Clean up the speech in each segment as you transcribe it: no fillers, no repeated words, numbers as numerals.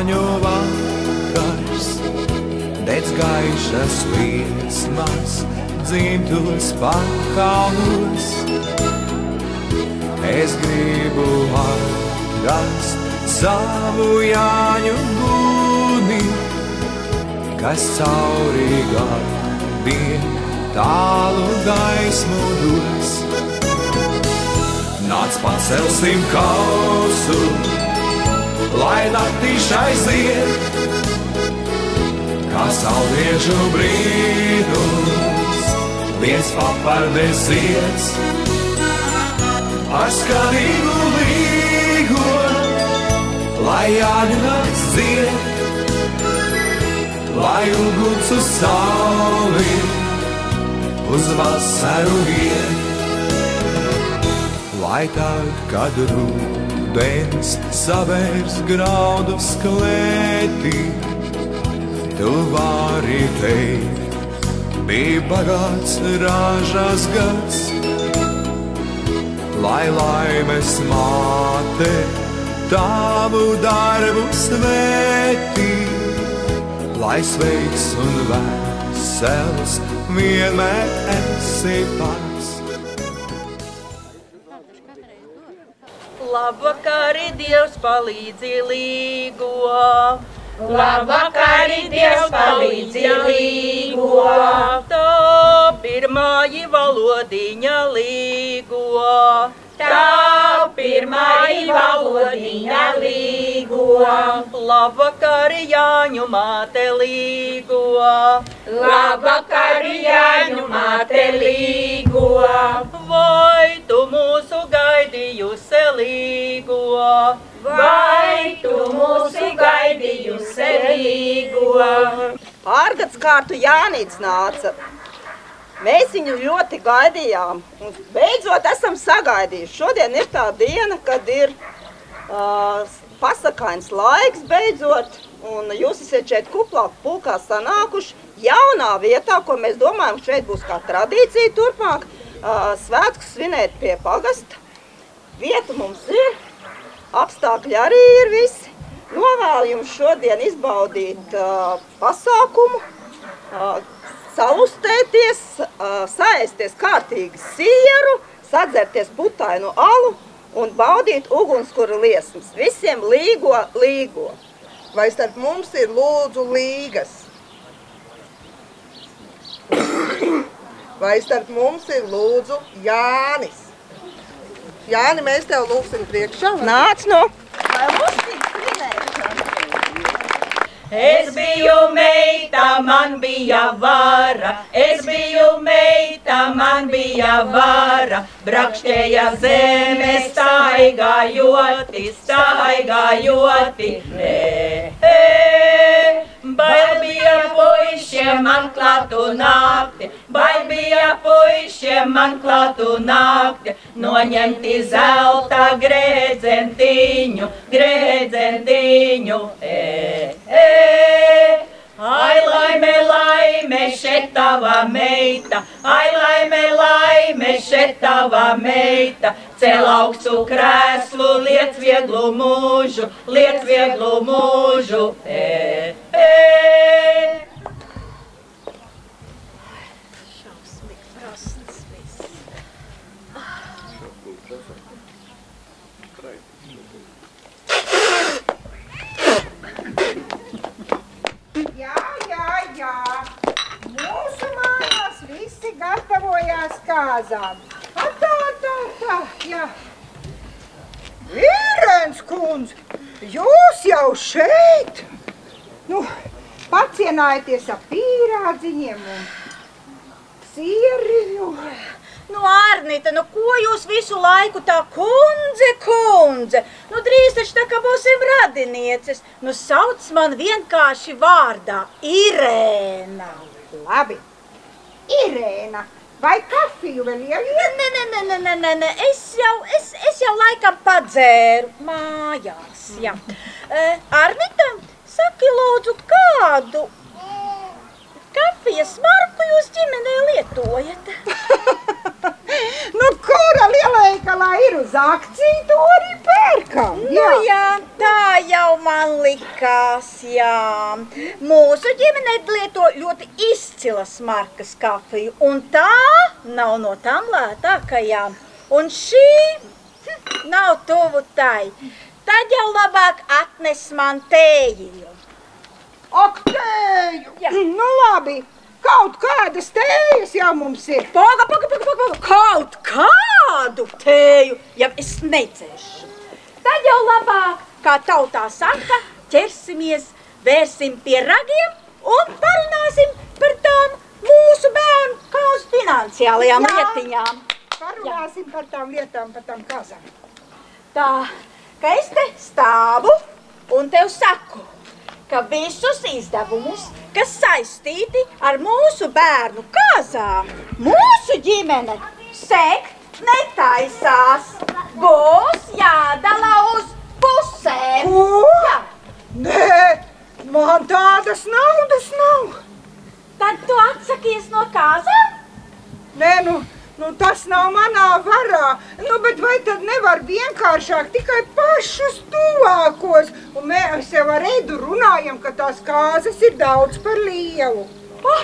Jāņu vakars, dec gaišas liesmas, dzimtos pakalnos. Es gribu atrast savu Jāņu guni, kas cauri gadiem tālu gaismu dos. Nāc pacelsim kausu, lai naktīš aiziet, kā saulriežu brīnums, viens papardes zieds. Ar skanīgu līgo, lai Jāņu nakts dzied, lai uguns uz sauli, uz vasaru iet. Lai tad, kad rudens savērs graudus klētī, tu vari teikt, bija bagāts ražas gads. Lai laimes māte tavu darbu svētī, lai sveiks un vesels vienmēr esi pats. Labvakari, Dievs palīdzi līgo. Labvakari, Dievs palīdzi līgo. Tā pirmāji valodiņa līgo. Tā pirmāji valodiņa līgo. Labvakari, Jāņu māte līgo. Labvakari, Jāņu māte līgo. Vai tu mūsu gaidījusi līgo? Vai tu mūsu gaidījusi līgo? Ārgads kārtu Jānīts nāca. Mēs viņu ļoti gaidījām un beidzot esam sagaidījuši. Šodien ir tā diena, kad ir pasakains laiks beidzot, un jūs esat šeit kuplā pulkā sanākuši jaunā vietā, ko mēs domājam, šeit būs kā tradīcija turpmāk. Svētkus svinēt pie pagasta. Vieta mums ir, apstākļi arī ir visi. Novēlu jums šodien izbaudīt pasākumu, salustēties, saēsties kārtīgi sieru, sadzerties putainu alu un baudīt ugunskura liesmas. Visiem līgo, līgo. Vai starp mums ir lūdzu līgas? Vai starp mums ir lūdzu Jānis? Jāni, mēs tev lūgsim priekšā. Nāc no! Es biju meita, man bija vara, es biju meita, man bija vara, brakšķēja zeme staigājoti, staigājoti, bail bija puišiem man klātu nakti, bail bija puišiem man klātu nakti, noņemti zelta grēdzentiņu, grēdzentiņu, Ai, laime, laime, šeit tava meita, ai, laime, laime, šeit tava meita, cel augstu krēslu, liec vieglu mūžu, liec vieglu mūžu, Jā, mūsu mājās visi gatavojās kāzām. Tā, jā. Vīrens kundze, jūs jau šeit? Nu, pacienājieties ar pīrādziņiem un sieriņu. Nu, Arnita, nu ko jūs visu laiku tā kundze, kundze? Nu, drīz taču tā kā būsim radinieces. Nu, sauc man vienkārši vārdā Irēna. Labi, Irēna, vai kafiju vēl ieliet? Nē, es jau laikam padzēru mājās, jā. Arnita, saki lūdzu, kādu kafijas marku jūs ģimenē lietojat? Nu, kura lielveikalā ir uz akciju, to arī pērkam. Nu jā, tā jau man likās. nekas, jā. Mūsu ģimene lieto ļoti izcilas markas kafiju, un tā nav no tām lētākajām. Un šī nav tuvu tai. Tad jau labāk atnes man tējiņu. Ak, tēju! Jā. Nu labi, kaut kādas tējas jau mums ir. Paga, kaut kādu tēju jau es nedzeršu. Tad jau labāk, kā tautā saka, ķersimies, vērsim pie ragiem un parunāsim par tām mūsu bērnu kāzu finansiālajām lietiņām. Parunāsim par tām lietām, par tām kāzām. Tā, ka es te stāvu un tev saku, ka visus izdevumus, kas saistīti ar mūsu bērnu kāzām, mūsu ģimene sekt netaisās. Būs jādala uz pusēm. Ko? Jā. Nē, man tādas naudas nav. Tad tu atsakies no kāzām? Nē, nu tas nav manā varā. Nu, bet vai tad nevar vienkāršāk tikai pašus tuvākos? Un mēs jau ar Edu runājam, ka tās kāzas ir daudz par lielu.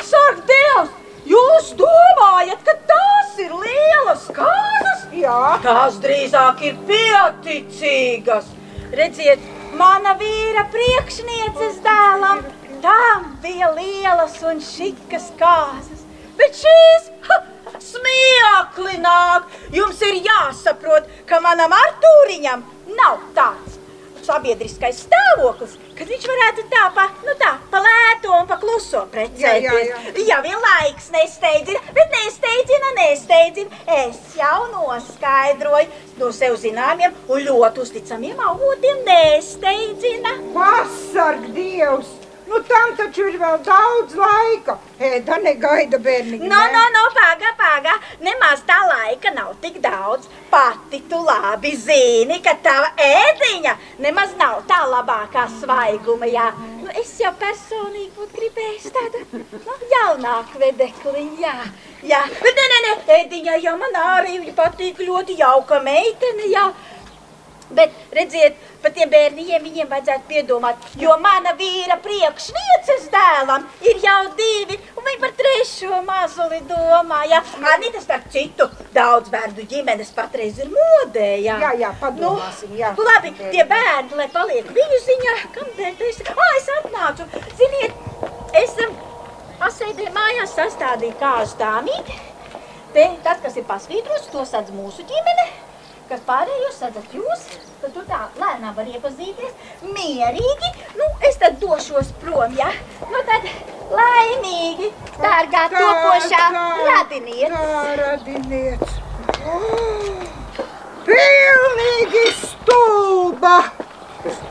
Sarg Dievs, jūs domājat, ka tās ir lielas kāzas? Jā. Tās drīzāk ir pieticīgas. Redziet, mana vīra priekšnieces dēlam, tām bija lielas un šikas kāzas. Bet šīs smiekli nāk. Jums ir jāsaprot, ka manam Artūriņam nav tāds sabiedriskais stāvoklis, kad viņš varētu tā pa lēto un pa kluso precēties. Ja vien laiks nesteidzina, bet nesteidzina. Es jau noskaidroju no sev zināmiem un ļoti uzticamiem avotiem nesteidzina. Pasarg Dievs! Nu, tam taču ir vēl daudz laika. Ēda negaida bērniņu. Paga. Nemaz tā laika nav tik daudz. Pati tu labi zini, ka tava ēdiņa nemaz nav tā labākā svaiguma, jā. Nu, es jau personīgi būtu gribējis tādu, jaunāku vedekliņu, jā. Bet nē, ēdiņa jau man arī patīk ļoti jauka meitene, jā. Bet, redziet, par tiem bērniem viņiem vajadzētu piedomāt, jo mana vīra priekšnieces dēlam ir jau 2, un viņi par 3. mazuli domā, jā. Anita, starp citu, daudz bērnu ģimenes patreiz ir modē, jā. Jā, padomāsim, jā. Nu, labi, tie bērni, lai paliek viņu ziņā, kamdēļ tu esi? Es atnācu. Ziniet, es asēdēju mājās sastādīju kāzu tāmīti. Te, tas, kas ir pasvītrots, to sadz mūsu ģimene. Kas pārējos sadzat jūs, tad tu tā lēnām var iepazīties, mierīgi, es tad došos prom, jā? Nu tad laimīgi, dārgā topošā radiniec. Tā radiniec. Pilnīgi stulba.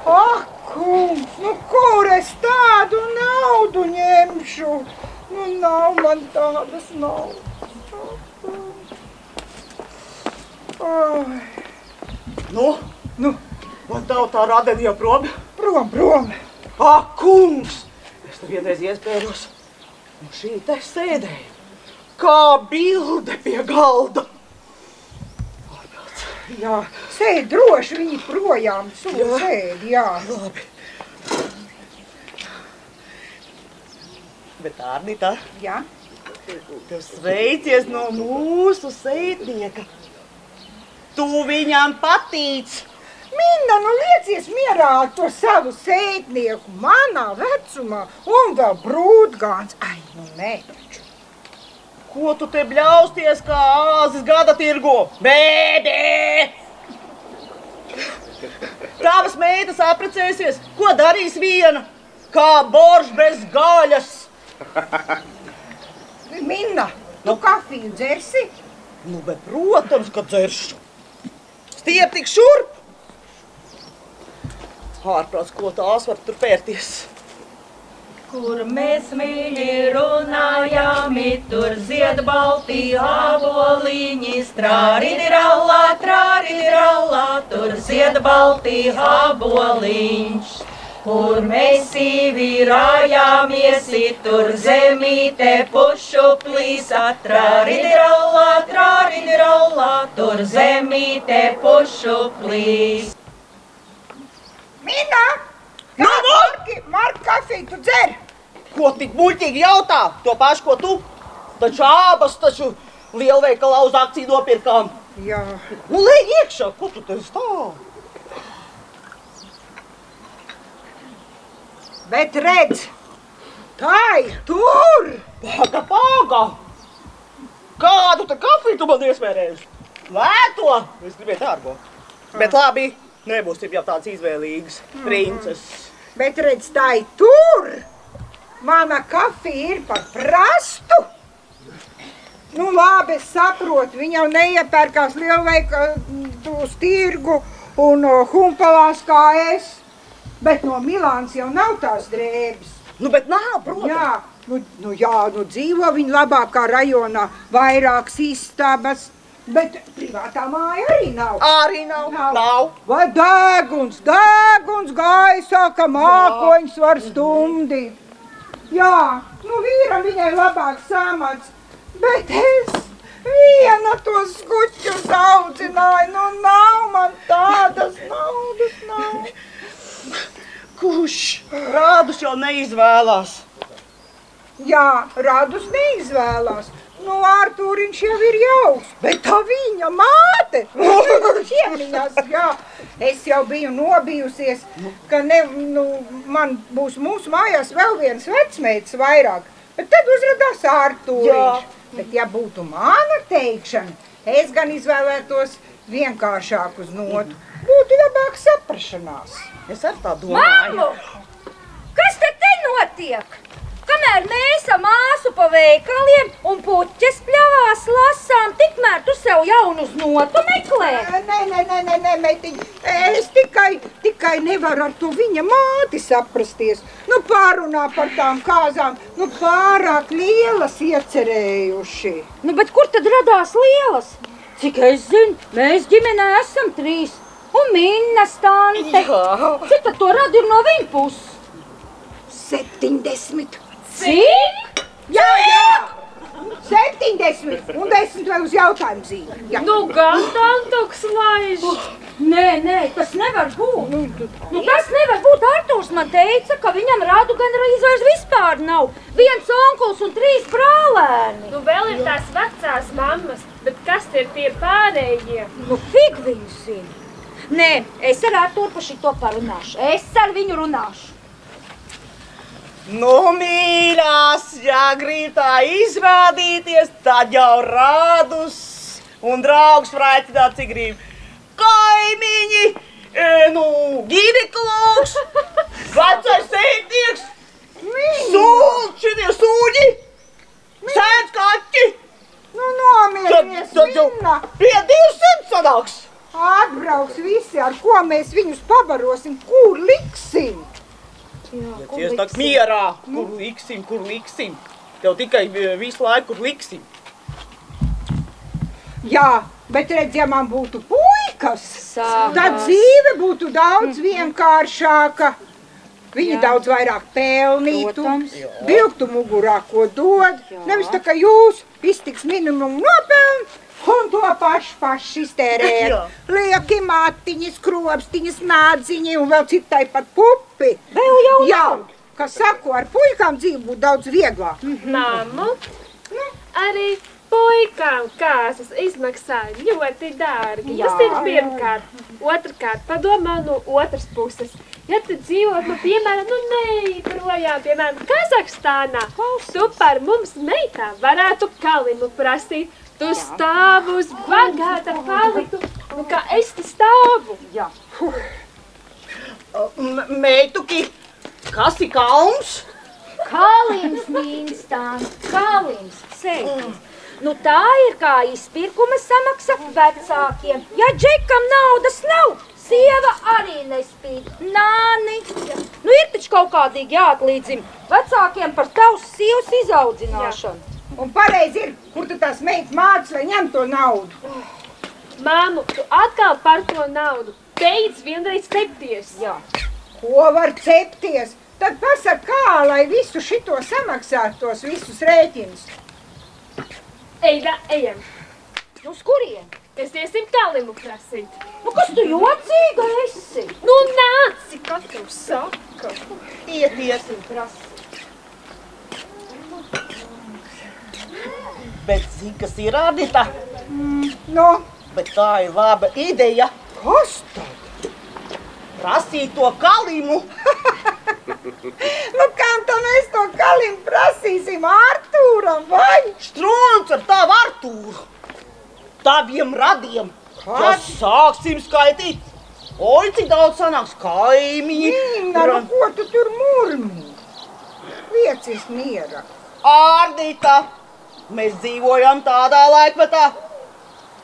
Ak, kungs, kur es tādu naudu ņemšu? Nav man tādas naudas. Man tautā radeni jau prom? Prom. Ak, kungs! Es te vienreiz iespējos, un šī te sēdēja, kā bilde pie galda. Jā, sēd droši, viņi projām sēd, jā. Labi. Bet Arnita, Jā? tev sveicies no mūsu sētnieka. Tu viņam patīc. Minna, liecies mierā ar to savu sētnieku manā vecumā un vēl brūtgāns. Nē taču. Ko tu te bļausties kā āzis gada tirgo? Bēbē! Tavas meitas apprecēsies, ko darīs viena? Kā borš bez gaļas. Minna, tu kafiju dzersi? Bet protams, ka dzeršu. Stiep tik šurp! Ārprāts, ko tās var tur pērties. Kur mēs mīļi runājami, tur zied baltī āboliņi, trāridirallā, tur zied baltī āboliņš. Kur mēs īvirājāmies, tur zemīte pušu plīsa, trāridirallā, tur zemīte pušu plīs. Minna, Nu, Marka, kafiju tu dzer? Ko tik muļķīgi jautā? To pašu, ko tu? Taču abas lielveikalā uz akciju nopirkām. Jā. Nu, lej iekšā, ko tu te stāv? Bet redz, tā ir tur! Paga! Kādu te kafiju tu man iesmērējuši? Lēto! Es gribēju dārgo. Bet labi, nebūsim jau tāds izvēlīgs princeses. Bet redz, tā ir tur! Mana kafija ir par prastu! Nu labi, es saprotu, viņa jau neiepērkās lielveikalu uz tirgu un humpalās kā es. Bet no Milāns jau nav tās drēbes. Nu, bet nav, protams. Jā, dzīvo viņa labākā rajonā, vairākas istabas, bet privātā māja arī nav. Arī nav. Vai dēguns gaisā, ka mākoņus var stumdīt. Jā, nu vīram viņai labāks samats, bet es viena tos skuķus audzināju, nu nav man tādas naudas nav. Kurš rādus jau neizvēlās? Jā, radus neizvēlās. Nu, Artūriņš jau ir jauks, bet tā viņa māte, ķiemiņās, jā. Es jau biju nobijusies, ka man būs mūsu mājās vēl viens vecmeitas vairāk, bet tad uzradās Artūriņš. Bet ja būtu mana teikšana, es gan izvēlētos vienkāršāk uz notu. Būtu labāk saprašanās. Es ar tā domāju. Māmu! Kas te notiek? Kamēr mēs ar māsu pa veikaliem un puķes pļavās lasām, tikmēr tu sev jaunu uz notu meklē? Nē, meitiņ, es tikai nevaru ar to viņa māti saprasties. Nu, pārunā par tām kāzām, nu, pārāk lielas iecerējuši. Nu, bet kur tad radās lielas? Cik es zinu, mēs ģimenē esam 3. Un Minnas tante. Cik tad to radu ir no viņa puses? 70. Cik? Jā! 70 un 10 vēl uz jautājumu zīmi. Jā. Nu, gan tantoks laiž. Nē, tas nevar būt. Nu, tas nevar būt. Artūrs man teica, ka viņam radu gan vairs vispār nav. 1 onkuls un 3 brālēni. Nu, vēl ir tās vecās mammas, bet kas ir tie pārējie? Nu, fig viņu zina. Nē, es ar Artūru par šito parunāšu. Es ar viņu runāšu. Nu, mīļās, ja grib tā izrādīties, tad jau rādus un draugs vraicināt, cik grib. Kaimiņi, ģinekologs, vecais sētnieks, šitie sūņi, sēdz kaķi. Nu, nomieries, Minna. Pie 200 sanāks. Atbrauks visi, ar ko mēs viņus pabarosim, kur liksim. Ja tak mierā, kur liksim. Tev tikai visu laiku, kur liksim. Jā, bet redz, ja man būtu puikas, tad dzīve būtu daudz vienkāršāka. Viņi daudz vairāk pelnītu, vilktu mugurā, ko dod. Nevis tā, ka jūs iztiks minimumu nopeln un to paši iztērējat. Lieki matiņi, skropstiņas, nādziņi un vēl citai pat pupi. Vēl jau nav. Jā, kas saku, ar puikām dzīve būtu daudz vieglāk. Mammu, arī puikām kāzas izmaksā ļoti dārgi. Tas ir pirmkārt. Otrkārt, padomā no otras puses. Ja tu dzīvot, piemēram, neprojām, piemēram, Kazahstānā, tu par mums meitām varētu kalimu prasīt. Tu stāv uz bagāta palitu, kā es te stāvu. Jā. Meituki, kas ir kalns? Kalims, Mīnstān, kalims, sēklis. Nu tā ir kā izpirkuma samaksa vecākiem. Ja džekam naudas nav, sieva arī nespīd. Nāni. Nu ir taču kaut kādīgi jāatlīdzina vecākiem par tavs sievas izaudzināšanu. Un pareizi ir, kur tu tās meitas mācas, lai ņem to naudu. Māmu, tu atkal par to naudu. Beidz vienreiz cepties. Jā. Ko var cepties? Tad pasaka kā, lai visu šito samaksātu, tos visus rēķinus. Eida, ejam. Uz kurien? Mēs iesim kalimu prasīt. Nu kas tu jocīga esi? Nu nāc, katru saka. Ietiesim prasīt. Bet zini, kas ir, Ardita? Nu, Bet tā ir laba ideja. kas tad? Prasīt to Kalimu. Nu, kam tā mēs to Kalimu prasīsim? Artūram, vai? Struns ar tavu Artūru. Taviem radiem. Kad? Ja sāksim skaitīt. Oi, cik daudz sanāks kaimiņi. Nīna, nu ko tu tur murmī? Liecies miera. Ardita, mēs dzīvojam tādā laikmetā,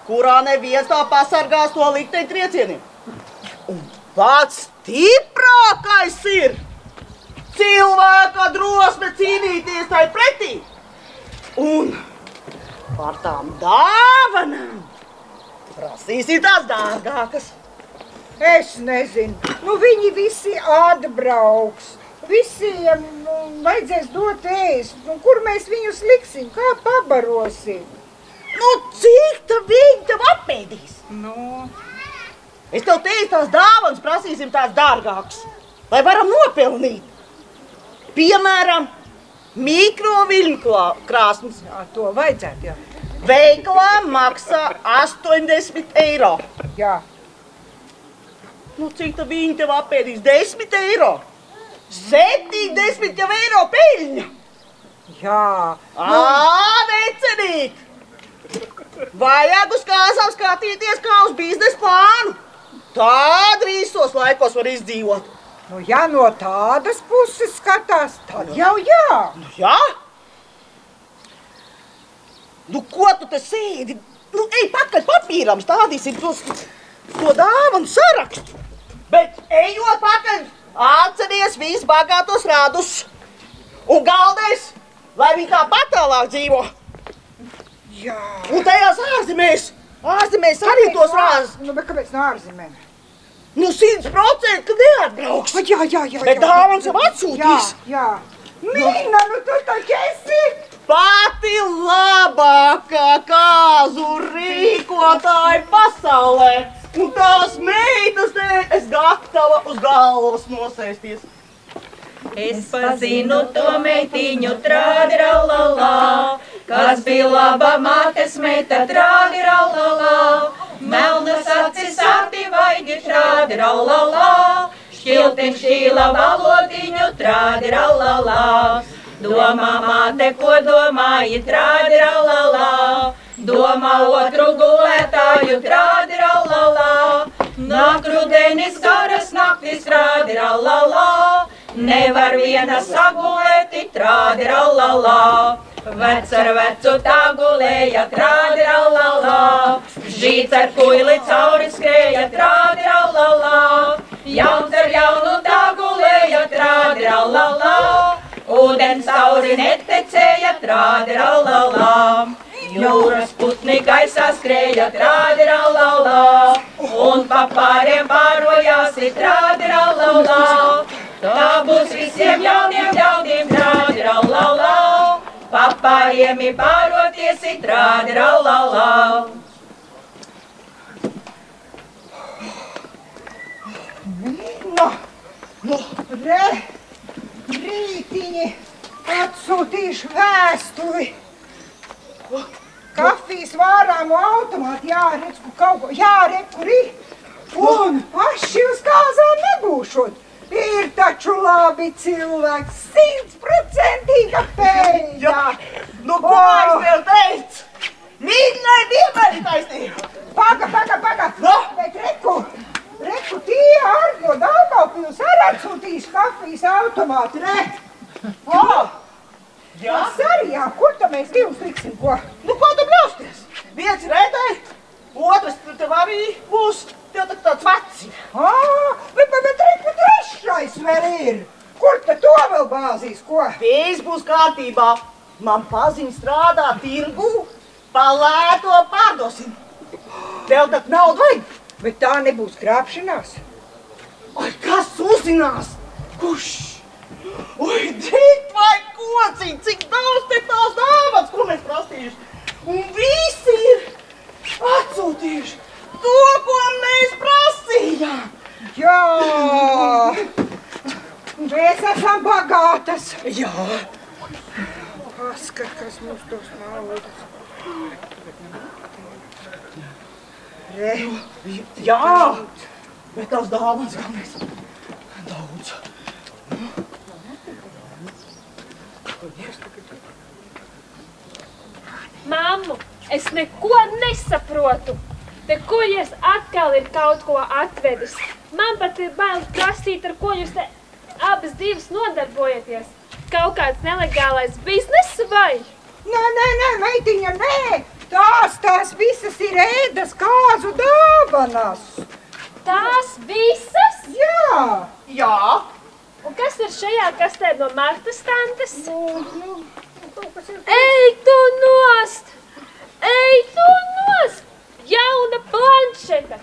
kurā neviens tā pasargās to likteņu triecieniem. Un pats stiprākais ir cilvēka drosme cīnīties tai pretī. Un par tām dāvanām prasīsim tās dārgākas. Es nezinu, nu viņi visi atbrauks. Visiem vajadzēs dot ēst. Nu, kur mēs viņus liksim? Kā pabarosim? Nu, cik ta viņi tev apēdīs? Nu, Es tev teicu, tās dāvanas prasīsim tās dārgākas, lai varam nopelnīt. Piemēram, mikroviļņu krāsnes. jā, to vajadzētu, jā. Veikalā maksā 80 eiro. Jā. Nu, cik ta viņi tev apēdīs? 10 eiro. 70 jau eiro peļņa. Jā. Vecenīt! Vajag uz kāzām skatīties kā uz biznesa plānu. Tā drīzos laikos var izdzīvot. Nu, ja no tādas puses skatās, tad jau jā. Nu, jā? Nu, ko tu te sēdi? Nu, ej pakaļ papīram, stādīsim to dāvanu sarakstu. Bet ejot pakaļ, atceries visus bagātos radus. Un galvenais, lai viņi kā patālāk dzīvo. Jā. Un tajās ārzemēs arī tos rādus. Nu, bet kāpēc no ārzemēm? Nu, 100%, ka neatbrauks. Jā. Bet dāvans jau atsūtīs. Jā. Nīna, nu tu taču esi. Pati labākā kāzu rīkotāja pasaulē. Un tās meitas te es gatava uz galvas nosēsties. Es pazinu to meitiņu trādiraulalā, kas bija laba mātes meita trādiraulalā. Melnas acis arti vaigi trādiraulalā, šķiltim šķīla valodiņu trādiraulalā. Domā māte, ko domāji trādiraulalā, domā otru gulētāju trādiraulalā. Nāk rudenis garas naktis trādiraulalā, nevar viena sagulēti trādiraulalā. Vec ar vecu tā gulēja trādiraulalā, žīts ar kuili cauri skrēja trādiraulalā. Jauns ar jaunu tā gulēja trādiraulalā, ūdens cauri netecēja trādiraulalā. Jūras putni gaisā skrēja trādiraulalā, un pa pāriem pārojās trādiraulalā. Tā būs visiem jauniem ļaudīm trādiraulalā, pa pāriem pāroties trādiraulalā. Rītiņi atsūtīšu vēstuli. Kafijas vārāmu automāti jāredz, kur ir. Un paši uz kāzām nebūšot. Ir taču labi cilvēki, 100% peļņa. Nu, ko es tev teicu? Viņai vienmēr ir taisnība. Paga. No? Bet reku, tie ar no Daugavpils arī atsūtīs kafijas automāti, ne? Jā? Tas arī, jā, kur tad mēs divus liksim, ko? Nu, ko tu bļausties? Viens ir ētai, otrs tev arī būs, tev tāds vecs. Bet reku trešais vēl ir. Kur tad to vēl bāzīs, ko? Viss būs kārtībā. Man paziņa strādā tirgu, pa lēto pārdosim. Tev tad naudu vajag. Bet tā nebūs krāpšanās. Ai, kas uzzinās? Kurš? Oi, dīt vai kociņ, cik daudz te tās dāvans, ko mēs prasījuši. Un visi ir atsūtījuši to, ko mēs prasījām. Jā, Jā. Paskat, kas mums tos naudas. Re. Jā, bet tās dāvans galvenais daudz. Mammu, es neko nesaprotu. Te kuģis atkal ir kaut ko atvedis. Man pat ir bail prasīt, ar ko jūs te abas divas nodarbojaties. Kaut kāds nelegālais bizness vai? Nē, meitiņa, nē! Tās visas ir ēdas kāzu dāvanas. Tās visas? Jā! Jā. Un kas ir šajā kastē no Martas tantes? Ej tu nost! Ej tu nost! Jauna planšeta!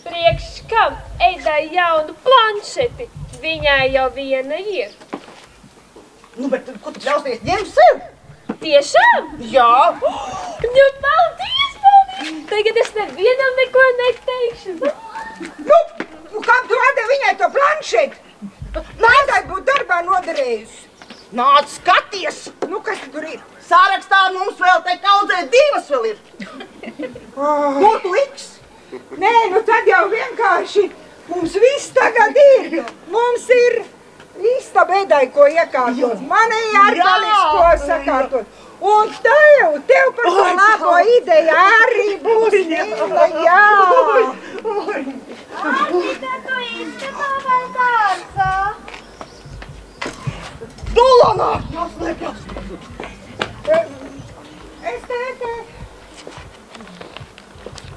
Priekš kam? Eidai jaunu planšeti! Viņai jau viena ir. Nu, bet ko tu ļausties ņem sev? Tiešām? Jā. Nu, paldies! Tagad es nevienam neko neteikšu. Nu, kam tu atdevi viņai to planšeti? Nādai būtu darbā noderējusi. Nāc, skaties! Nu, kas tur ir? Sarakstā mums vēl te kaudzē divas vēl ir. Ko tu liks? Nē, nu tad jau vienkārši mums viss tagad ir. Mums ir istaba ēdai, ko iekārtot. Manai ārpalis, ko sakārtot. Un tev par to labo ideju arī būs mīla, jā. Ārpita, tu izskatā vēl dārzā. Dulanā! Jāslēpjas! Es tētē.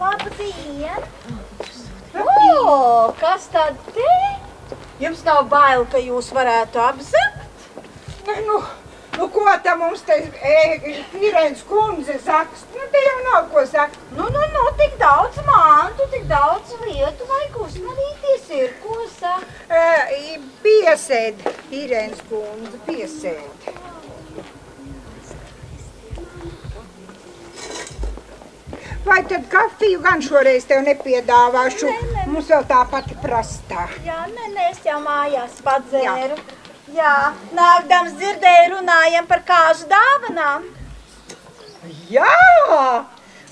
Labdien! O, kas tad te? Jums nav bail, ka jūs varētu apzakt? Nu, ko tā mums te Irēnas kundze saks? Nu, te jau nav ko sakt. Nu, tik daudz mantu, tik daudz lietu, vajag uzmanīties ir, ko saka? Piesēd, Irēnas kundze, piesēd. Vai tad kafiju gan šoreiz tev nepiedāvāšu? Nē. Mums vēl tā pati prastā. Jā, es jau mājās padzēru. Jā, nākdams dzirdēju, runājam par kāzu dāvanām. Jā!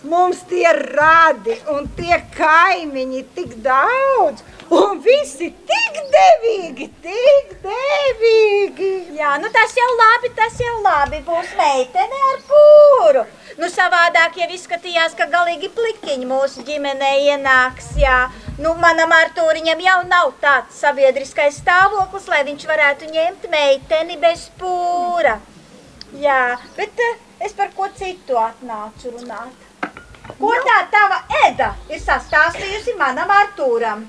Mums tie radi un tie kaimiņi tik daudz, un visi tik devīgi, tik devīgi. Jā, nu tas jau labi, būs meitene ar pūru. Nu savādāk jau izskatījās, ka galīgi plikiņi mūsu ģimenē ienāks, jā. Nu manam Artūriņam jau nav tāds sabiedriskais stāvoklis, lai viņš varētu ņemt meiteni bez pūra. Jā, bet es par ko citu atnācu runāt. Ko tā tava Eda ir sastāstījusi manam Artūram?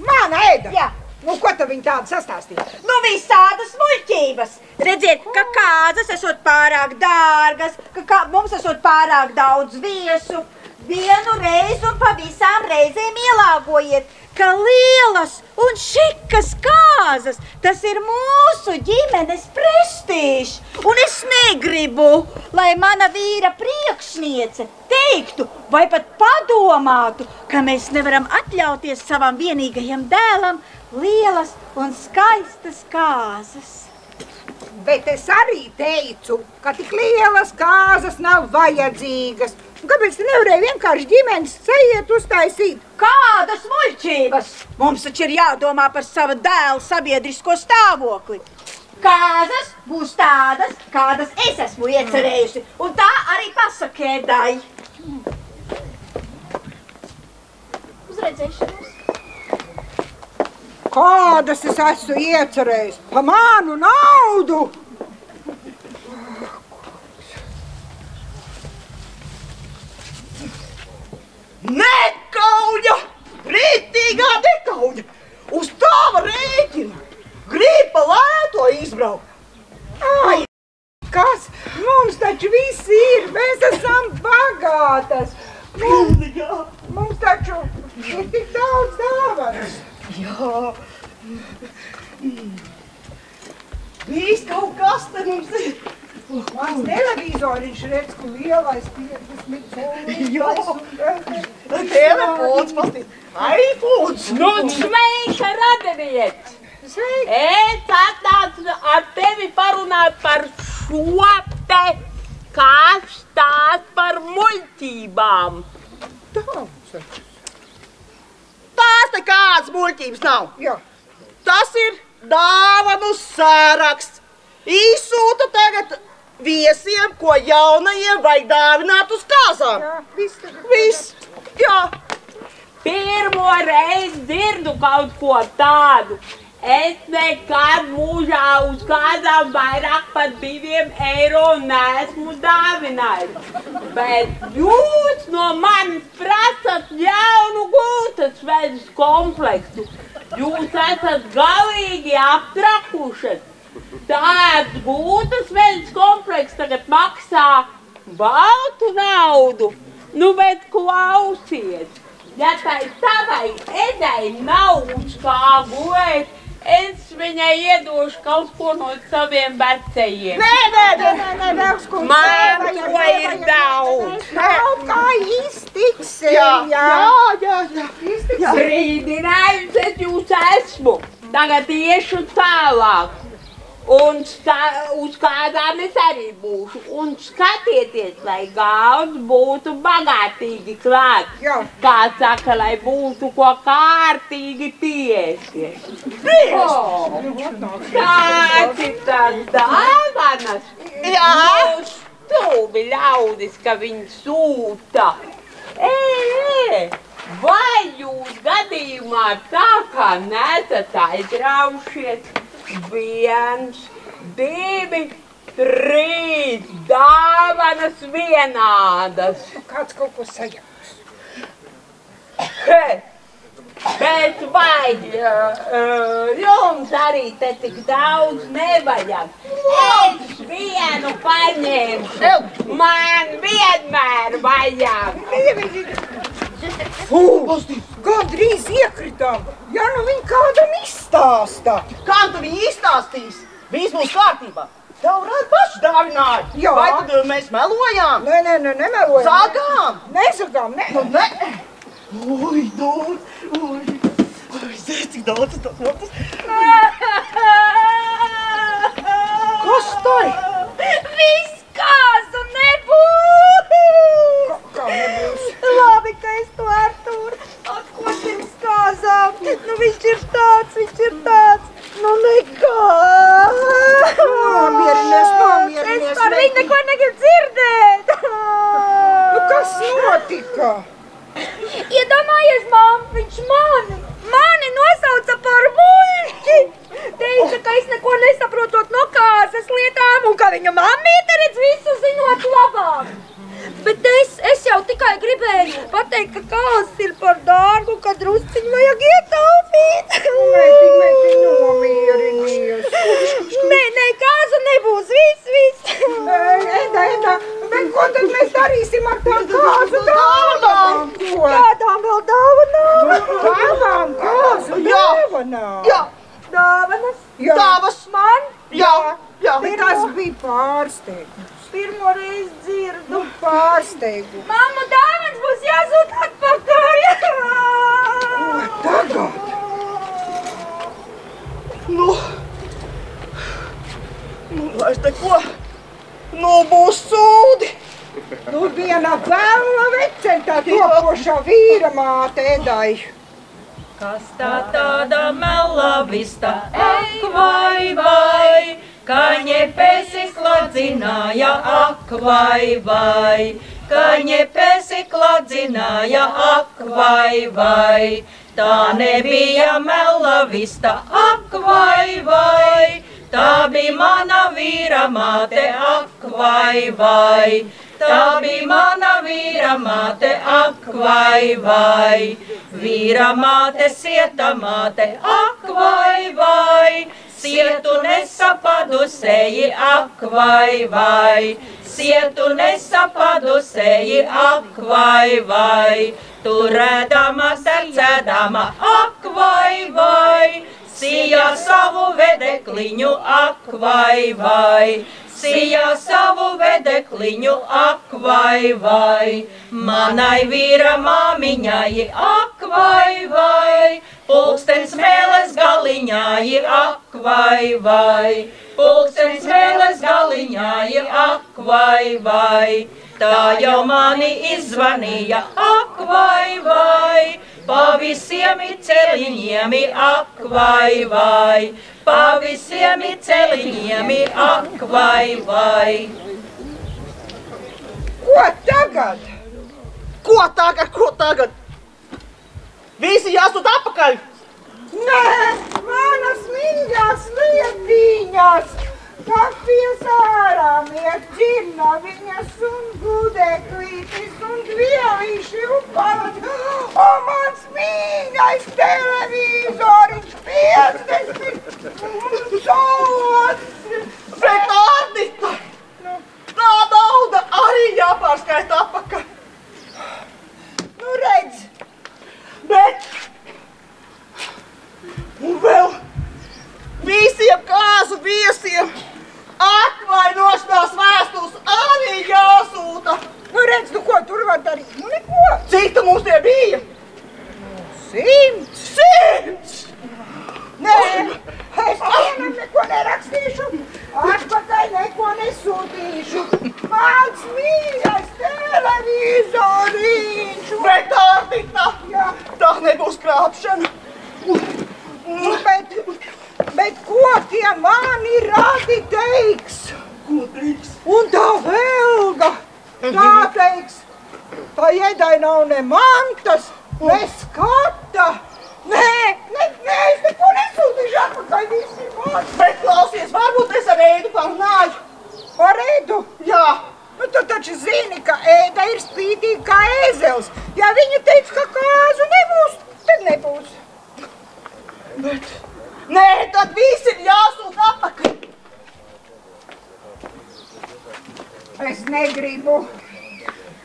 Mana Eda? Jā. Nu, ko tad viņa tāda sastāstīja? Nu, visādas muļķības. Redziet, ka kāzas esot pārāk dārgas, ka mums esot pārāk daudz viesu. Vienu reizi un pa visām reizēm ielāgojiet, ka lielas un šikas kāzas, tas ir mūsu ģimenes prestīžs. Un es negribu, lai mana vīra priekšniece teiktu vai pat padomātu, ka mēs nevaram atļauties savam vienīgajam dēlam lielas un skaistas kāzas. Bet es arī teicu, ka tik lielas kāzas nav vajadzīgas. Kāpēc tu nevarēji vienkārši ģimenes sajiet uztaisīt? Kādas muļķības? Mums taču ir jādomā par sava dēla sabiedrisko stāvokli. Kāzas būs tādas, kādas es esmu iecerējusi, un tā arī pasaka Edai. Uz redzēšanos. Kādas es esmu iecerējis? Pa manu naudu! Nekauja! Rītīgā nekauja! Uz tava rēķina! Grib pa lēto izbraukt! Ai, kas? Mums taču viss ir! Mēs esam bagātas! Mums taču ir tik daudz dāvanas! Jā! Viss kaut kas te mums ir! Mans televizoriņš redz, ka lielais 50 solītais. Telefons, pastīt, iPhones! Nu, šmeika radiniet! Sveiki! Es atnācu ar tevi parunāt par šo te, kā stāst par muļķībām. Tās nekādas muļķības nav. Jā. Tas ir dāvanu sāraksts. Izsūta tagad viesiem, ko jaunajiem vajag dāvināt uz kāzām. Jā, viss tagad. Viss. Jā. Pirmo reizi dzirdu kaut ko tādu. Es nekad mūžā uz kādām vairāk par 2 eiro neesmu dāvinājis. Bet jūs no manis prasat jaunu gultas veļas komplektu. Jūs esat galīgi aptrakušas. Tāds gultas veļas komplekts tagad maksā baltu naudu. Nu, bet klausiet, ja tai tavai Edai nav uz kā gulēt, es viņai iedošu kaut ko no saviem vecajiem. Nē, Velskundze. Man to ir daudz. Kaut kā iztiksim, Jā. Brīdinājums es jūs esmu. Tagad iešu tālāk. Un uz kādām es arī būšu. Un skatieties, lai galds būtu bagātīgi klāt. Jā. Kā saka, lai būtu ko kārtīgi tiesies. Kāds ir tās dāvanas? Jā. Nu, stūbi ļaudis, ka viņi sūta. Vai jūs gadījumā tā kā nesat aizraušies? 1, 2, 3 dāvanas vienādas. Kāds kaut ko sajauks. Bet vai jums arī te tik daudz nevajag? Es vienu paņemšu. Man vienmēr vajag. Gandrīz iekritām. Ja nu viņi kādam izstāstā. Kā tu viņi izstāstīs? Viss būs kārtībā. Tev varētu paši dāvināt. Jā. Vai tad mēs melojām? Nē, nemelojam. Sākām. Nesakām, ne. Nu, ne. Ui, daudz. Ui, cik daudz tas notas. Kas tā ir? Viss kāzu nebūs! Kā nebūs? Labi, ka es to Artūru atkosim skāzām. Nu, viņš ir tāds. Nu, nekā. Nomierinies. Es par viņu neko negribu dzirdēt. Nu, kas notika? Iedomājies, mamma, viņš mani nosauca par muļķi. Teica, ka es neko nesaprotot no kāzas lietām un ka viņa mammīte redz visu zinot labāk. Bet es jau tikai gribēju pateikt, ka kāzas ir par dārgu, ka drusciņu vajag ietaupīt. Mētiņ, nomierinies. Nē, kāzu nebūs, viss. Eda, bet ko tad mēs darīsim ar tām kāzu dāvanām? Kādām vēl dāvanām? Tavām kāzu dāvanām? Jā. Dāvanas? Dāvas. Man? Jā. Bet tas bija pārsteigums. Pirmo reizi dzirdu. Pārsteigums. Mamma, dāvanas būs jāsūt atpakaļ. Tagad? Nu, vairs neko. Nu, būs sūdi. Nu, viena vēla vecentā topošā vīra māte Edai. Kas tā tāda mela vista, ak vai, kaņe pesi kladzināja, ak vai, kaņe pesi kladzināja, ak vai, tā nebija mela vista, ak vai, tā bija mana vīra māte, ak vai, tā bija mana vīra māte, ak vai, vīra māte, sieta māte, ak vai, sietu nesapadusēji, ak vai, sietu nesapadusēji, ak vai, turēdama, secēdama, ak vai, sija savu vedekliņu, ak vai, sija savu vedekliņu, ak vai, manai vīra māmiņai, ak vai, Pulkstens mēles galiņā ir ak vai. Pulkstens mēles galiņā ir ak vai. Tā jau mani izzvanīja ak vai. Pa visiem celiņiem ir ak vai. Pa visiem celiņiem ir ak vai. Ko tagad? Ko tagad? Visi jāsūt atpakaļ! Nē, manas mīļās lietiņas! Kapies ārā, miet dzirnaviņas un gudeklītis un dvielīši upalati. O, mans mīļais televizoriņš 50 solas! Bet, Ardita, tā nauda arī jāpārskaita atpakaļ. Nu, redz! Bet, un vēl visiem kāzu viesiem atvainošanās vēstules arī jāsūta. Nu, redz, nu ko tur var darīt? Nu, neko. Cik tu mums tie bija? 100! Nē, es vienam neko nerakstīšu, atpakaļ neko nesūtīšu. Mans mīļais televizoriņš! Bet, Ardita, tā nebūs krāpšana. Bet ko tie mani radi teiks? Ko teiks? Un tā Helga, tā teiks, tā iedai nav ne mantas, ne skata. Nē, es neko nesūtīšu atpakaļ, visi mani. Bet, klausies, varbūt es ar Ēdu parunāju. Ar Ēdu? Jā. Nu, tu taču zini, ka Ēda ir spītīga kā ēzels. Ja viņa teica, ka kāzu nebūs, tad nebūs. Bet, nē, tad visi ir jāsūt atpakaļ. Es negribu.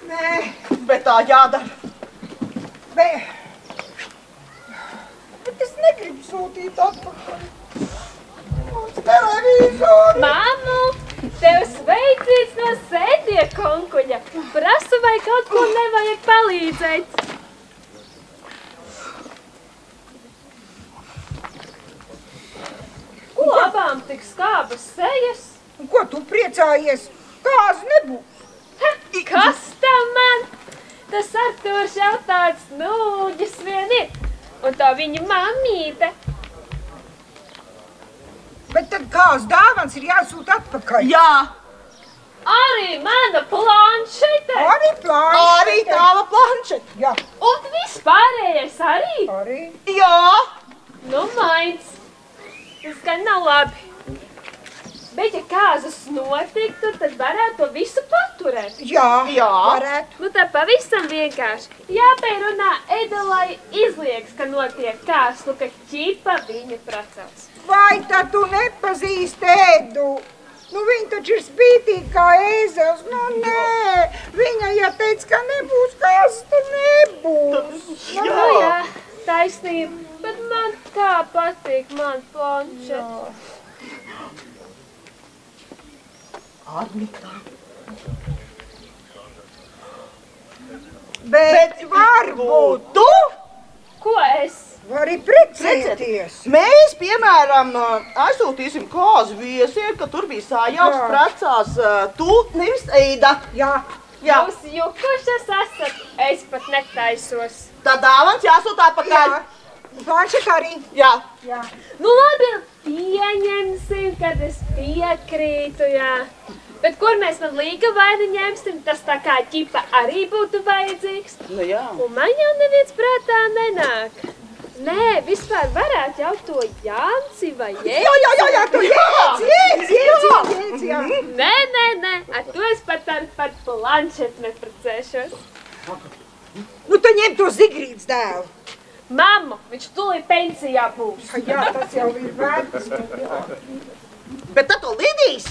Nē. Bet tā jādara. Bet es negribu sūtīt atpakaļ. Mans televizori. Mammu, tev sveicīts no sētie konkuļa. Prasu, vai kaut ko nevajag palīdzēt. Ko abām tik skābas sejas? Un ko tu priecājies? Kāzu nebūs. Kas tam man? Tas Arturs jau tāds nūģis vien ir. Un tā viņa mammīte. Bet tad kāzu dāvans ir jāsūt atpakaļ. Jā. Arī mana planšete. Arī planšete. Arī tava planšete. Jā. Un vispārējais arī. Arī. Jā. Nu, mains. Tas gan nav labi. Bet, ja kāzas notiktu, tad varētu to visu paturēt. Jā, varētu. Nu, tā pavisam vienkārši. Jāpērunā Eda, lai izliekas, ka notiek kāslu, ka ķipa viņa pracās. Vai tad tu nepazīsti Edu? Nu, viņa taču ir spītīga kā ēzels. Nu, nē, viņa, ja teica, ka nebūs kāzas, tad nebūs. Nu, jā, taisnība. Bet man tā patīk, man planšets. Ardita. Bet varbūt tu? Ko es? Vari precēties. Mēs, piemēram, aizsūtīsim kāzu viesiem, ka tur bija sājauks precās. Tu, nevis Eida. Jā. Jūs jukušas esat, es pat netaisos. Tā dāvans jāsūt atpakaļ. Planšet arī. Jā. Nu labi, pieņemsim, kad es piekrītu, jā. Bet kur mēs man līga vaini ņemsim, tas tā kā ķipa arī būtu vajadzīgs. Nu jā. Un man jau neviens prātā nenāk. Nē, vispār varētu jau to Jānci vai Jēdzi. Jā, tu Jēdzi, jā. Nē, ar to es pat par planšetu neprecēšos. Nu, tu ņem to Zigrīdas dēlu. Mamma, viņš tūlīt pensijā būs. Jā, tas jau ir vērts. Bet tad to lidīs?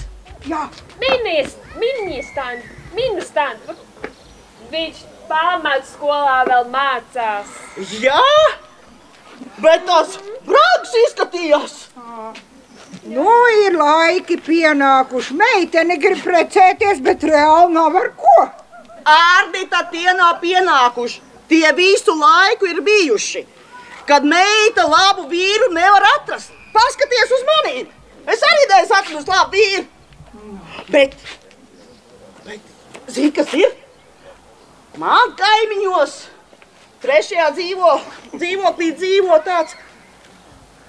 Jā. Mini standu. Viņš pamat skolā vēl mācās. Jā? Bet tas brags izskatījās. Nu, ir laiki pienākuši. Meitene grib precēties, bet reāli nav ar ko. Ardita, tie nav pienākuši. Tie visu laiku ir bijuši. kad meita labu vīru nevar atrast. Paskaties uz manīm. Es arī neesmu atrast labu vīru. Bet, zini, kas ir? Man kaimiņos trešajā dzīvoklī dzīvo tāds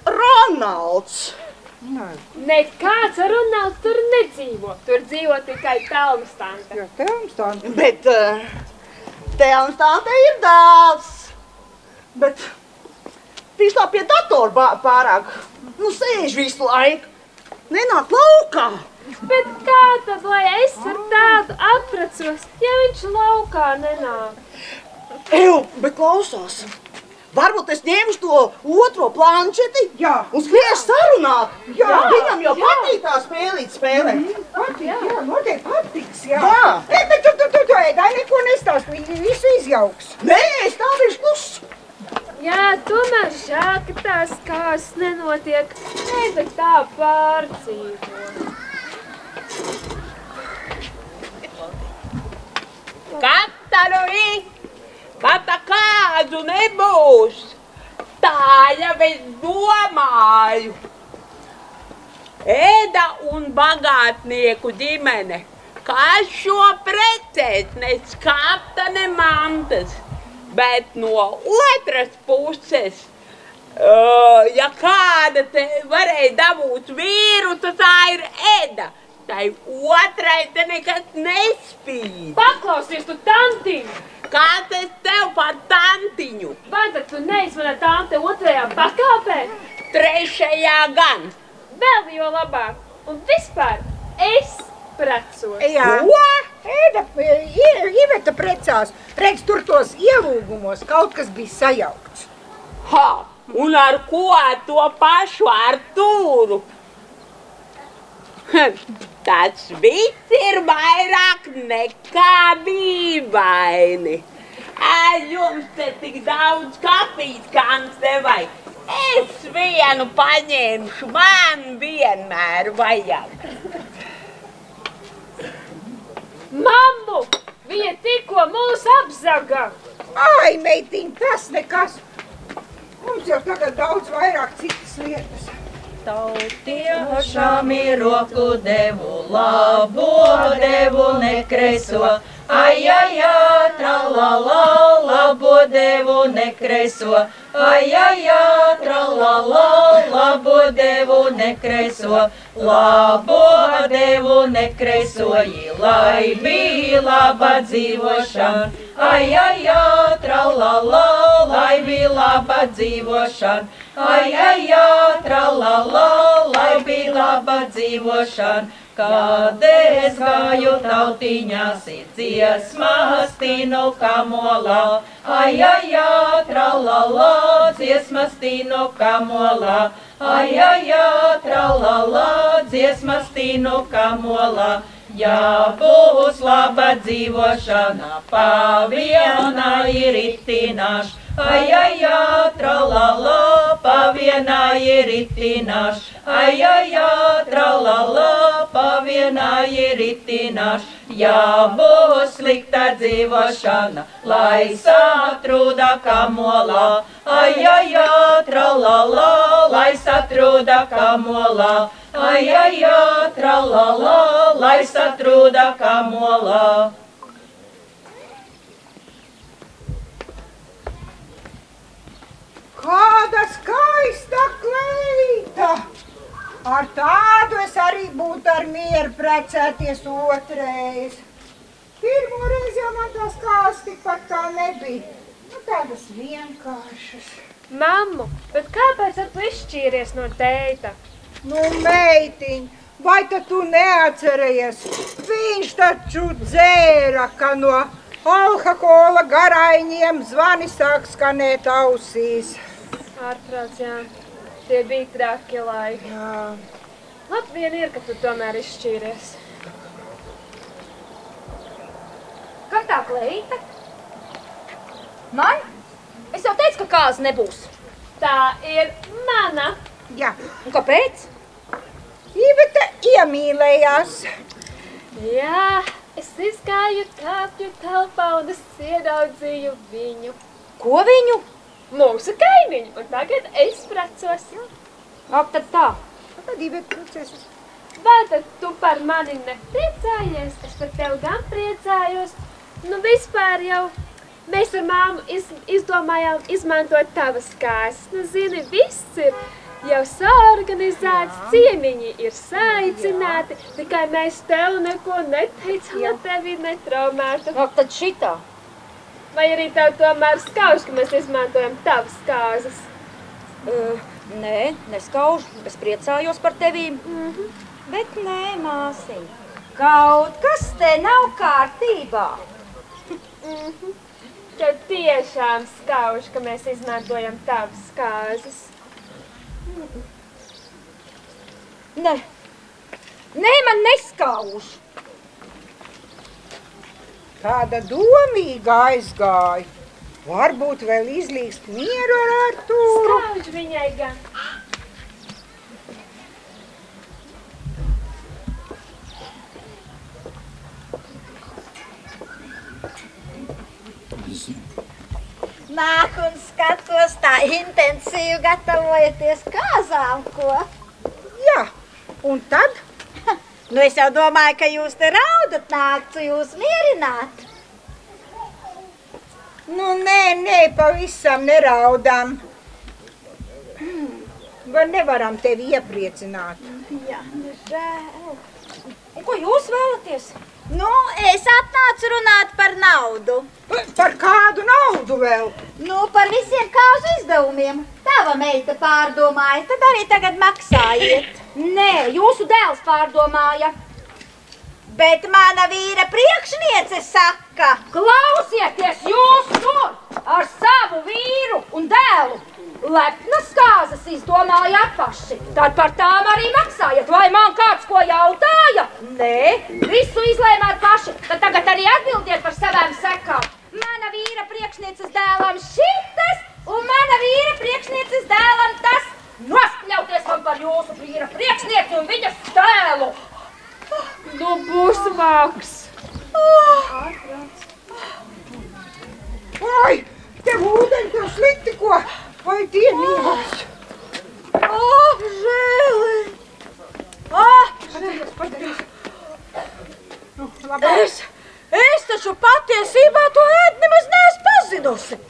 Ronalds. Nekāds Ronalds tur nedzīvo. Tur dzīvo tikai Telmas tante. Jā, Telmas tante. Bet Telmas tante ir dēls. Bet viņš tā pie datora pārāk, sēž visu laiku. Nenāk laukā. Bet kā tad, lai es ar tādu apracos, ja viņš laukā nenāk? Bet klausās. Varbūt es ņemšu to otro planšeti un skriešu sarunāt. Viņam jau patīk tā spēlēt. Patīk, noteikti patiks, Bet tu ēdāji neko nestāst, visu izjauks. Nē, es stāvēšu klusu. Jā, tomēr žēl, ka tās kāzas nenotiek. Nē, bet tā pārdzīvo. Kataruī, pata kāzu nebūs. Tā jau es domāju. Ēda un bagātnieku ģimene. Kas šo precēt, ne skapta, ne mantas. Bet no otras puses, ja kāda te varēja dabūt vīru, tad tā ir Eda. Tai otrai te nekas nespīd. Paklausies tu tantiņu! Kāds es tev par tantiņu? Vai tad tu neesi mana tante otrajā pakāpē? Trešajā gan. Vēl jo labāk. Un vispār es precos. Jā. Ko? Iveta precās. Redz, tur tos ielūgumos kaut kas bija sajaukts. Ha! Un ar ko? To pašu Artūru? Tas viss ir vairāk nekā dīvaini. Jums te tik daudz kafijas kans nevajag. Es vienu paņemšu, man vienmēr vajag. Mammu! Viņa tikko mūs apzaga! Ai, meitiņ, tas nekas. Mums jau tagad daudz vairāk citas lietas. Tautiešām ir roku devu, labo devu nekreiso. Ai, ai, ai, tralala, labo devu nekreiso. Ai, ai, ai, tralala, labo devu nekreiso. Labo devu nekreisoji, lai bija laba dzīvošana. Ai, ai, ai, tralala, lai bija laba dzīvošana. Ai, ai, ai, tralala, lai bija laba dzīvošana. Kad es gāju tautiņās, ir dziesmas tīnu kamolā. Ai, ai, ai, tralala, dziesmas tīnu kamolā. Ai, ai, ai, tralala, dziesmas tīnu kamolā. Ja būs laba dzīvošana, pavienā ir itināš. Ai, ai, ai, tralala, pavienā ir itināš. Ai, ai, ai, tralala, pavienā ir itināš. Ja būs slikta dzīvošana, lai satrūda kamolā. Ai, ai, ai, tralala, lai satrūda kamolā. Ai, ai, ai, tralala, lai satrūda kamolā. Kāda skaista kleita! Ar tādu es arī būtu ar mieru precēties otrais. Pirmo reizi jau man tās kāzas tikpat kā nebija. Tādas vienkāršas. Mammu, bet kāpēc tu izšķīries no tēta? Meitiņ, vai tad tu neatcerējies? Viņš taču dzēra, ka no alkohola garaiņiem zvani sāk skanēt ausīs. Ārprāts, jā. Tie bija trākie laiki. Jā. Labi vien ir, ka tu tomēr izšķīries. Kā tā kleita? Man? Es jau teicu, ka kāzas nebūs. Tā ir mana. Jā. Un kāpēc? Iveta iemīlējās. Jā, es izgāju kāpju telpā un es ieraudzīju viņu. Ko viņu? mūsu kaimiņu, un tagad es precos. Ak, tad tā. Tad Iveta precēsies. Vai tad tu par mani nepriecājies? Es par tevi gan priecājos. Nu, vispār jau mēs ar māmu izdomājām izmantot tavas kājas. Nu, zini, viss ir jau saorganizēts, ciemiņi ir saicināti, tikai mēs tev neko neteicam, lai tevi netraumētu. Ak, tad šitā. Vai arī tev tomēr skauž, ka mēs izmantojam tavas kāzas? Nē, neskauž. Es priecājos par tevīm. Bet nē, māsiņ. Kaut kas te nav kārtībā. Tev tiešām skauž, ka mēs izmantojam tavas kāzas. Nē, man neskauž. Tāda domīga aizgāja. Varbūt vēl izlīst mieru ar Artūru. Skauž viņai gan. Nāk un skatos tā intensīvi gatavojaties kāzām, ko? Jā, un tad? Nu, es jau domāju, ka jūs te raudat, nāktu jūs mierināt. Nu, nē, pavisam neraudam. Vai nevaram tevi iepriecināt? Jā, žēl. Un ko jūs vēlaties? Nu, es atnācu runāt par naudu. Par kādu naudu vēl? Nu, par visiem kāzu izdevumiem. Tava meita pārdomāja, tad arī tagad maksājiet. Nē, jūsu dēls pārdomāja. Bet mana vīra priekšniece saka. Klausieties jūs tur ar savu vīru un dēlu. Lepnas kāzas izdomāja paši. Tad par tām arī maksājat. Vai man kāds ko jautāja? Nē, visu izlēmāt paši. Tad tagad arī atbildiet par savām sekām. Mana vīra priekšnieces dēlam šitas un mana vīra priekšnieces dēlam tas. Nospļauties man par jūsu vīra priekšnieci un viņas dēlu. Nu, būs vāks. Ai, tev ūdeņi tev slikti ko? Vai tie mīlās? Žēli! Es taču patiesībā to ēd nemaz neesmu pazinusi.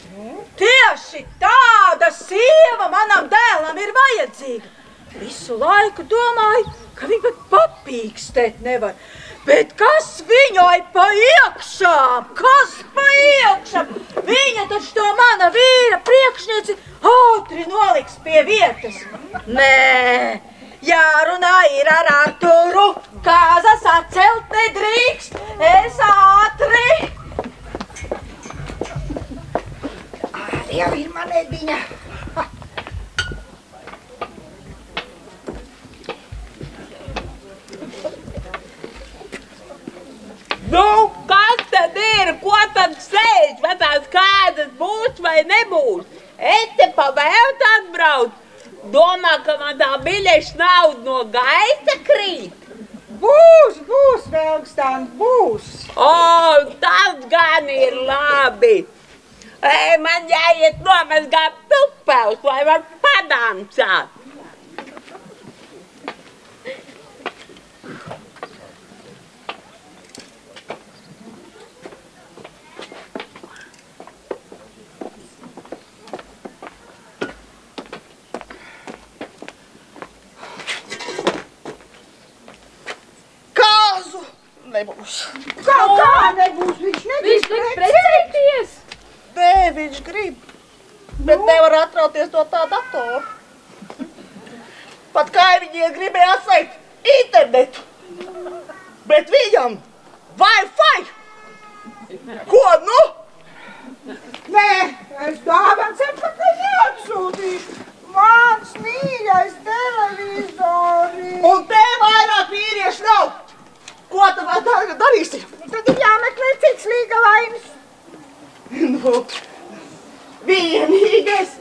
Tieši tāda sieva manam dēlam ir vajadzīga. Visu laiku domāju, ka viņa pat papīkstēt nevar. Bet kas viņai pa iekšām? Kas pa iekšām? Viņa taču to mana vīra priekšnieci ātri noliks pie vietas. Nē, jārunā ir ar Arturu. Kāzas atcelt nedrīkst. Es ātri. Arī jau ir manēdiņa. Nu, kas tad ir? Ko tad sēž? Vai tās kādas būs vai nebūs? Es te pa velti atbraucu. Domā, ka man tā biļešu nauda no gaisa krīt? Būs, Velkstān, būs. O, tas gan ir labi. Man jāiet nomazgāt tupels, lai var padancāt. Nebūs. Kā nebūs? Viņš negrib precēties. Nē, viņš grib. Bet nevar atrauties no tā datora. Pat kaimiņiem gribēja atslēgt internetu. Bet viņam Wi-Fi. Ko nu? Nē, es dāvans atpakaļ neatsūtīšu. Mans mīļais televizori. Un te vairāk vīrieši nav. Ko tu vēl darīsi? Tad ir jāmeklē cits līgalainis. Nu, vienīgais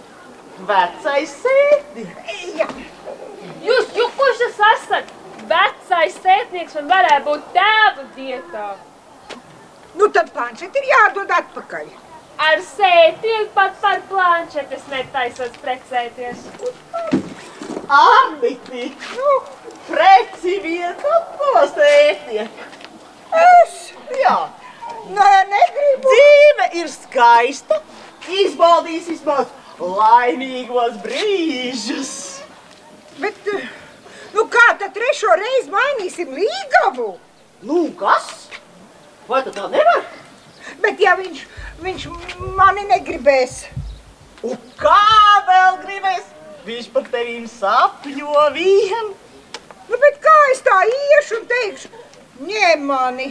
vecais sētnieks. Jūs jukušas esat. Vecais sētnieks man varētu būt tēva vietā. Nu tad planšeti ir jādod atpakaļ. Ar sētiem pat par planšetes netaisot precēties. Arniti, preci vieta ko sētiek. Es? Jā. Nē, negribu. Dzīve ir skaista, izbaudīs vismaz laimīgos brīžus. Bet, nu kā tad trešo reizi mainīsim līgavu? Nu, kas? Vai tu tā nevar? Bet ja viņš mani negribēs. Un kā vēl gribēs? Viņš par tevīm sapļo vien. Nu, bet kā es tā iešu un teikšu, ņem mani,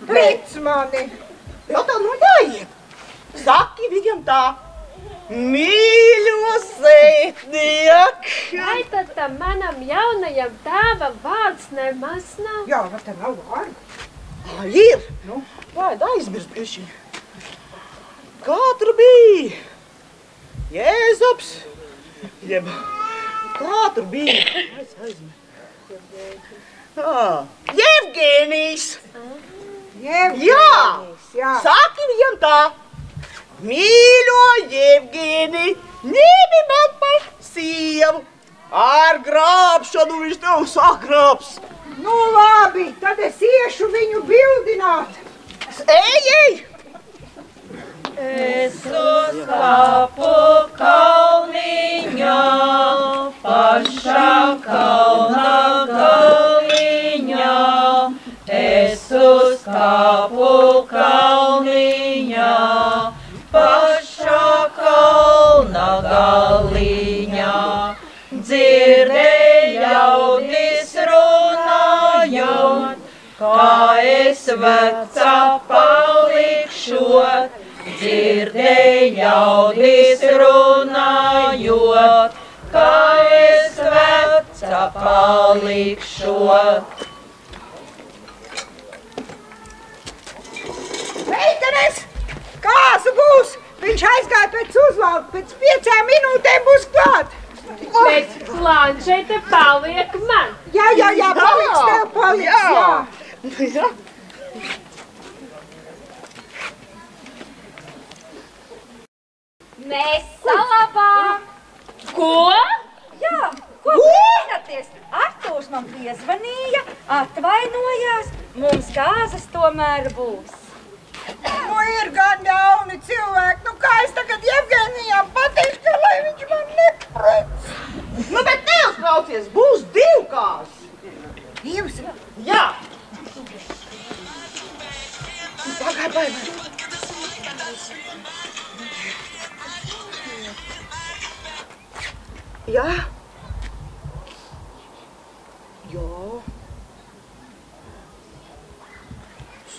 pric mani. Jā, tā nu jāiet. Saki viņam tā, mīļo sētniek. Vai tad tam manam jaunajam tēvam vārds nemaz nav? Jā, vai tā nav vārdu? Ir. Nu, vajag aizmirst bišķiņ. Kā tur bija? Jēzaps? Jeb, kā tur bija? Es aizmirstu. Jevgenijs! Jevgenijs, jā. Saki viņam tā. Mīļo Jevgenij, ņemi man par sievu. Ar grābšanu viņš tev sagrābs. Nu labi, tad es iešu viņu bildināt. Ej! Es uz kapu kalniņā, pašā kalna galiņā. Es uz kapu kalniņā, pašā kalna galiņā. Dzirdēju ļaudis runājot, kā es veca palikšot. Dzirdēju ļaudis runājot, kā es veca palikšot. Meitenes, kāzu būs? Viņš aizgāja pēc uzvalku, pēc 5 minūtēm būs klāt. Bet planšete paliek man. Jā, paliks tev, paliks, jā. Mēs salabām! Ko? Jā, ko brīnaties? Artūrs man piezvanīja, atvainojās, mums kāzas tomēr būs. Nu ir gan ļauni cilvēki, nu kā es tagad Jevgenijam pateikšu, lai viņš man neprec. Nu, bet neuztraucies, būs 2 kāzas. 2? Jā. Pagai. Jā.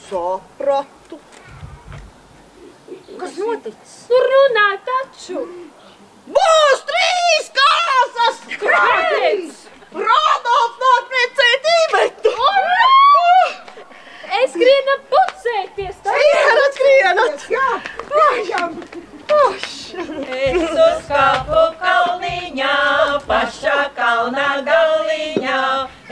Sapratu. Kas noticis? Nu runā taču. Būs 3 kāzas! Kāpēc? Rādolfs nāk precēt Ivetu! Es skrienam pucēties! Skrienat! Jā, pieejam! Es uz kapu kalniņā, pašā kalna galiņā.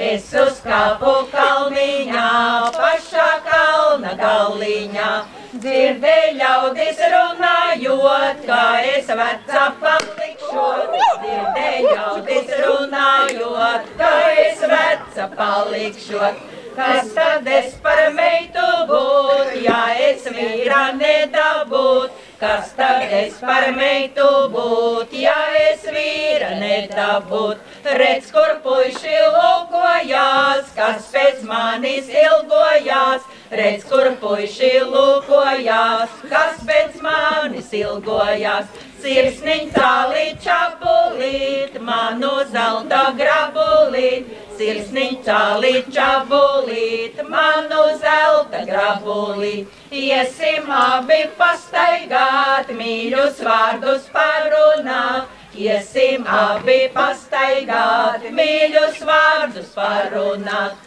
Es uz kapu kalniņā, pašā kalna galiņā. Dzirdēju ļaudis runājot, kā es veca palikšot. Dzirdēju ļaudis runājot, kā es veca palikšot. Kas tad es par meitu būt, ja es vīra nedabūt? Kas tad es par meitu būt, ja es vīra nedabūt? Redz, kur puiši lūkojās, kas pēc manis ilgojās. Redz, kur puiši lūkojās, kas pēc manis ilgojās. Sirsniņ tālīt čapulīt, manu zelta grabulīt. Sirsniņ tālīt čapulīt, manu zelta grabulīt. Iesim abi pastaigāt, mīļus vārdus parunāt. Iesim abi pastaigāt, mīļus vārdus parunāt.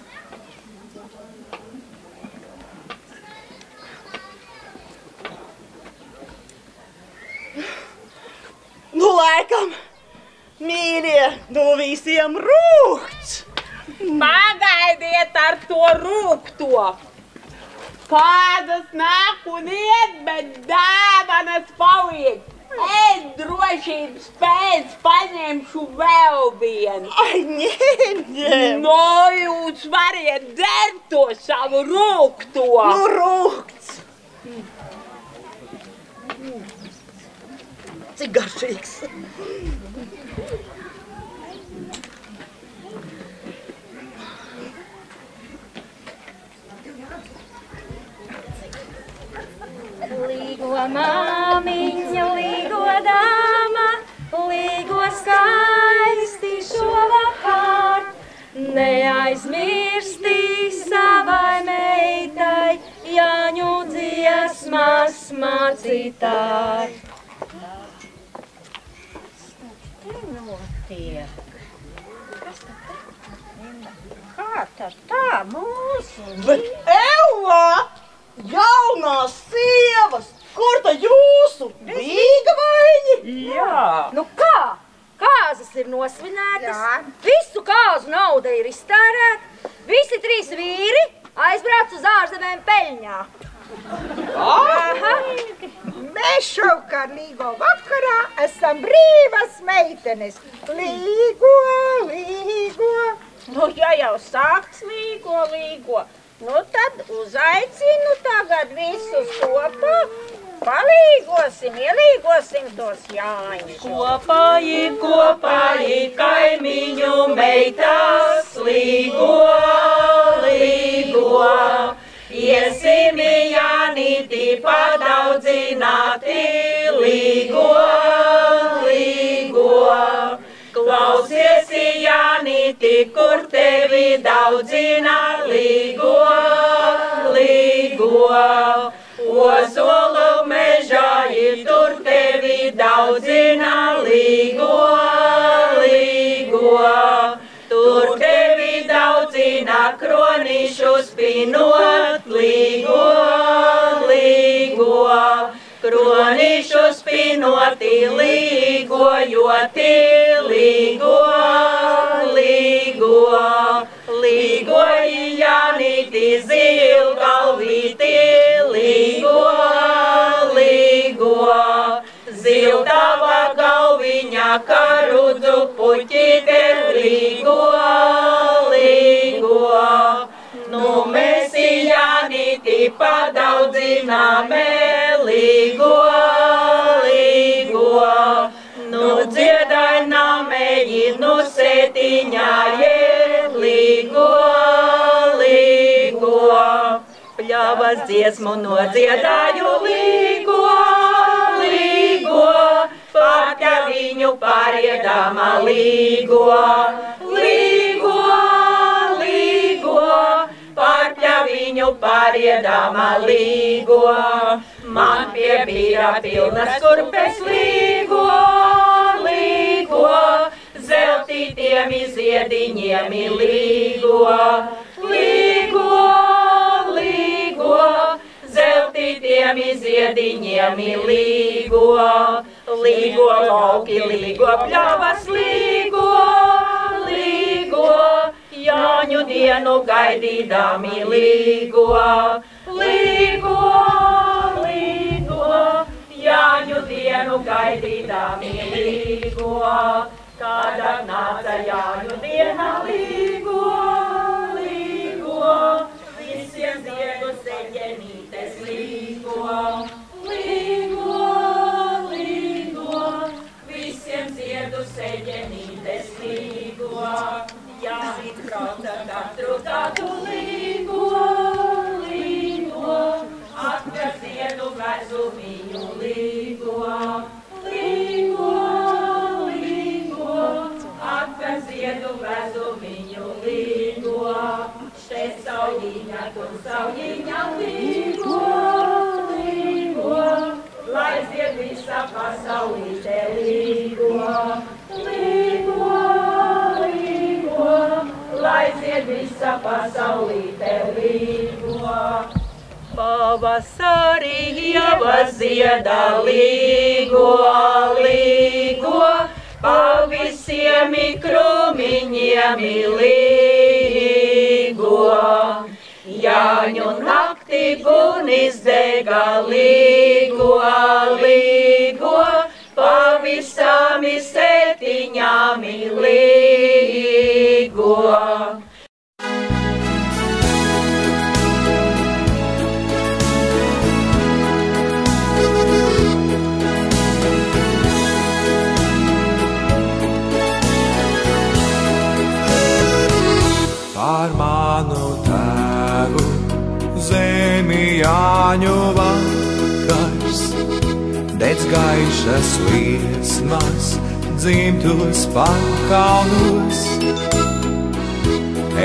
Nu, laikam, mīļie, no visiem rūkts. Pagaidiet ar to rūkto. Kādas nāk un iet, bet dāvanas paliek. Es drošības pēc paņemšu vēl vienu. Ai, ņem! No, jūs variet dzert to savu rūgto. Nu, rūgts! Cik garšīgs! Līgo māmiņa, līgo dāma, līgo skaisti šovakar. Neaizmirsti savai meitai, Jāņu dziesmas mācītāji. Kā tas tā mūsu? Bet, Ella! Jaunās sievas! Kur ta jūsu? Līgavaini? Jā. Nu kā? Kāzas ir nosvinētas, Jā. Visu kāzu nauda ir iztērēta, visi 3 vīri aizbrauc uz ārzemēm peļņā. Aha. Mēs šovakar līgo vakarā esam brīvas meitenes. Līgo, līgo. Nu, ja jau sākts līgo, nu tad uzaicinu tagad visus kopā. Palīgosim, ielīgosim tos Jāņus. Kopāji, kaimiņu meitas, līgo. Iesim Jānīti padaudzināti, līgo. Klausies Jānīti, kur tevi daudzina, līgo. Ozolu mežā tur tevi daudzina, līgo. Tur tevi daudzina, kronīšu spinot, līgo. Kronīšu spinoti, līgojoti, līgoji Jānīti, zilgalvīti, Zildava galviņā, karudzu puķīte, līgo. Nu mēs Jānīti padaudzināme, līgo. Nu dziedaināme, nu sētiņāje, līgo. Pļavas dziesmu nodziedāju, līgo. Pārķa viņu pāriedāmā, līgo. Pārķa viņu pāriedāmā, līgo. Man piebīra pilnas kurpes, līgo. Zeltītiem ziediņiem, līgo. Zeltītiem ziediņiem, līgo. Līgo lauki, līgo pļavas, līgo. Jāņu dienu gaidīdami, līgo. Jāņu dienu gaidīdami, līgo. Kāda nāca Jāņu diena, līgo. Visiem ziedu seģenītes, līgo. Visiem ziedu seģenītes, līgo. Jānīt brauca katru gadu, līgo. Atver ziedu vezumiņu, līgo. Atver ziedu vezumiņu, līgo. Te saujiņa, tur saujiņa, līgo. Lai zied visa pasaulīte, līgo. Lai zied visa pasaulīte, līgo. Pavasarī ievas ziedā, līgo. Pa visiem krūmiņiem, līgo. Jāņu naktī un izdega līgo, līgo, pavisam septiņām līgo. Par manu tēvu zemi Jāņu vakars, dec gaišas liesmas, dzimtos pakalnos.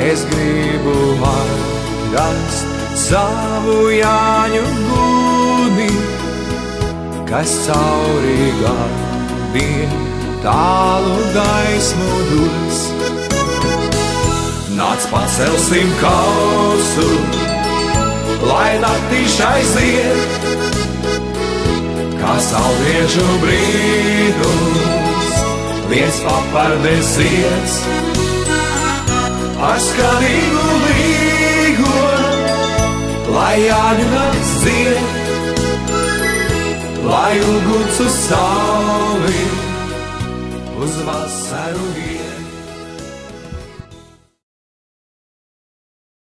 Es gribu atrast savu Jāņu guni, kas cauri gadiem tālu gaismu dos. Nāc pacelsim kausu, lai naktīš aiziet, kā saulriežu brīnums, viens papardes zieds. Ar skanīgu līgo, lai Jāņu nakts dzied, lai uguns uz sauli, uz vasaru iet.